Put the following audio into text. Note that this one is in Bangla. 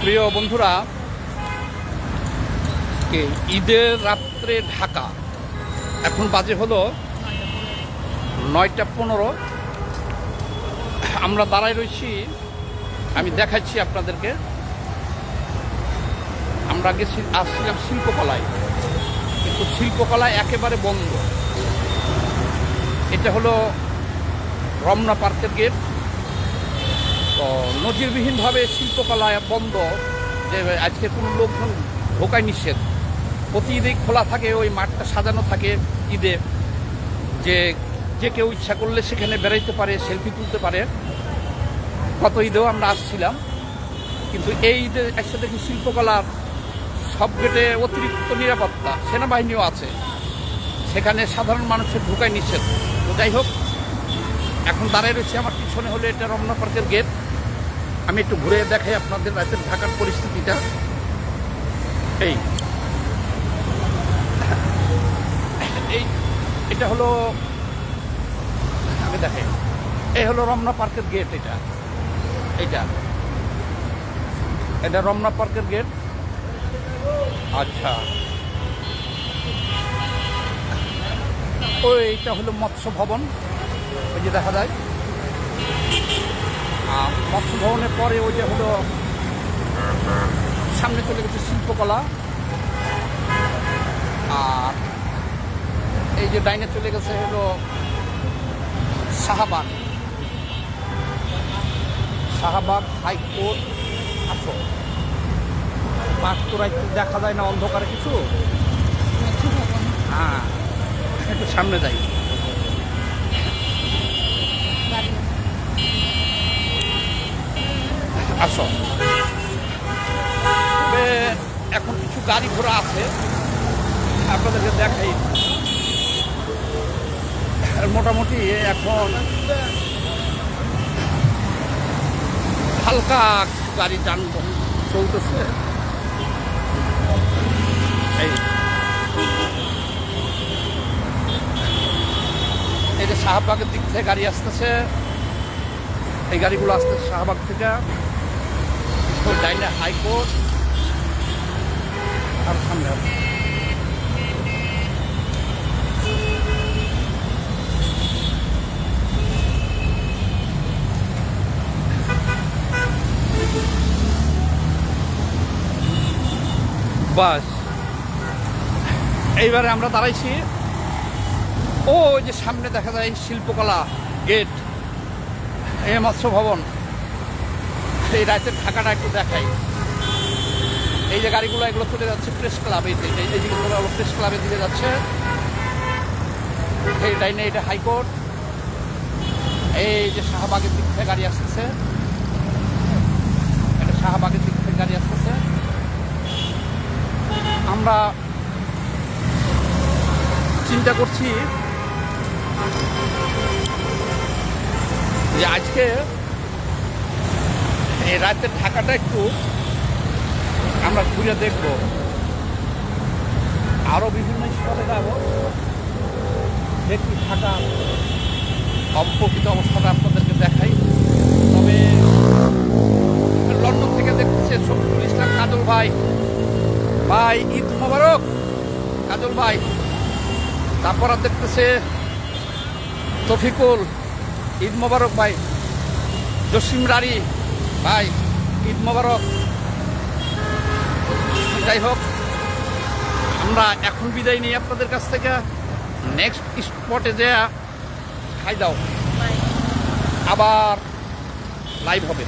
প্রিয় বন্ধুরা, ঈদের রাত্রে ঢাকা। এখন বাজে হলো 9:15। আমরা দাঁড়ায় রয়েছি, আমি দেখাচ্ছি আপনাদেরকে। আমরা আসছিলাম শিল্পকলায়, কিন্তু শিল্পকলায় একেবারে বন্ধ। এটা হলো রমনা পার্কের গেট। তো নজিরবিহীনভাবে শিল্পকলায় বন্ধ, যে আজকে কোনো লোকজন ঢোকায় নিষেধ। প্রতি ঈদেই খোলা থাকে, ওই মাঠটা সাজানো থাকে ঈদে, যে যে কেউ ইচ্ছা করলে সেখানে বেড়াইতে পারে, সেলফি তুলতে পারে। গত ঈদেও আমরা আসছিলাম, কিন্তু এই ঈদে এসে দেখি শিল্পকলার সব গেটে অতিরিক্ত নিরাপত্তা, সেনাবাহিনীও আছে, সেখানে সাধারণ মানুষের ঢোকায় নিষেধ। তো যাই হোক, এখন দাঁড়ায় রয়েছে। আমার পিছনে হলো এটা রমনা পার্কের গেট। আমি একটু ঘুরে দেখাই আপনাদের রাতের ঢাকার পরিস্থিতিটা। এই এটা হলো, আমি দেখাই, এই হলো রমনা পার্কের গেট। এটা রমনা পার্কের গেট। আচ্ছা, এইটা হলো মৎস্য ভবন, ওই যে দেখা যায়। মৎস্য ভবনের পরে ওই যে হলো সামনে চলে গেছে শিল্পকলা। আর এই যে ডাইনে চলে গেছে হলো শাহবাগ হাইকোর্ট। আসো, পাঠ তোরা একটু দেখা যায় না অন্ধকারে কিছু। হ্যাঁ, একটু সামনে যাই। আসো, এখন কিছু গাড়ি ঘোড়া আছে, আপনাদেরকে দেখাই। মোটামুটি এখন হালকা গাড়ি যানবাহন চলতেছে। এই যে শাহবাগের দিক থেকে গাড়ি আসতেছে, এই গাড়িগুলো আসতেছে শাহবাগ থেকে। ডাইনে হাইকোর্ট, আর সামনে বাস। এইবারে আমরা দাঁড়াইছি, ওই যে সামনে দেখা যায় শিল্পকলা গেট, এই মৎস্য ভবন। এই রাতের ঢাকাটা একটু দেখাই। এই যে গাড়িগুলো, এগুলো চলে যাচ্ছে প্রেস ক্লাব। এই দিকে প্রেস ক্লাবের দিকে যাচ্ছে। এই ডাইনে এটা হাইকোর্ট। এই যে শাহবাগের দিক থেকে গাড়ি আসতেছে, এটা শাহবাগের দিক থেকে গাড়ি আসতেছে। আমরা চিন্তা করছি যে আজকে এই রাতের ঢাকাটা একটু আমরা ঘুরে দেখব। আরও বিভিন্ন স্পটে যাব, দেখি ঢাকা অপ্রকৃত অবস্থাটা আপনাদেরকে দেখাই। তবে লন্ডন থেকে দেখতেছে শফিকুল ইসলাম কাজল ভাই। ঈদ মোবারক কাজল ভাই। তারপর আর দেখতেছে তফিকুল, ঈদ মোবারক ভাই। জসিম রারি ভাই, ঈদ মোবারক। যাই হোক, আমরা এখন বিদায় নিই আপনাদের কাছ থেকে। নেক্সট স্পটে যে খাই দাও, আবার লাইভ হবে।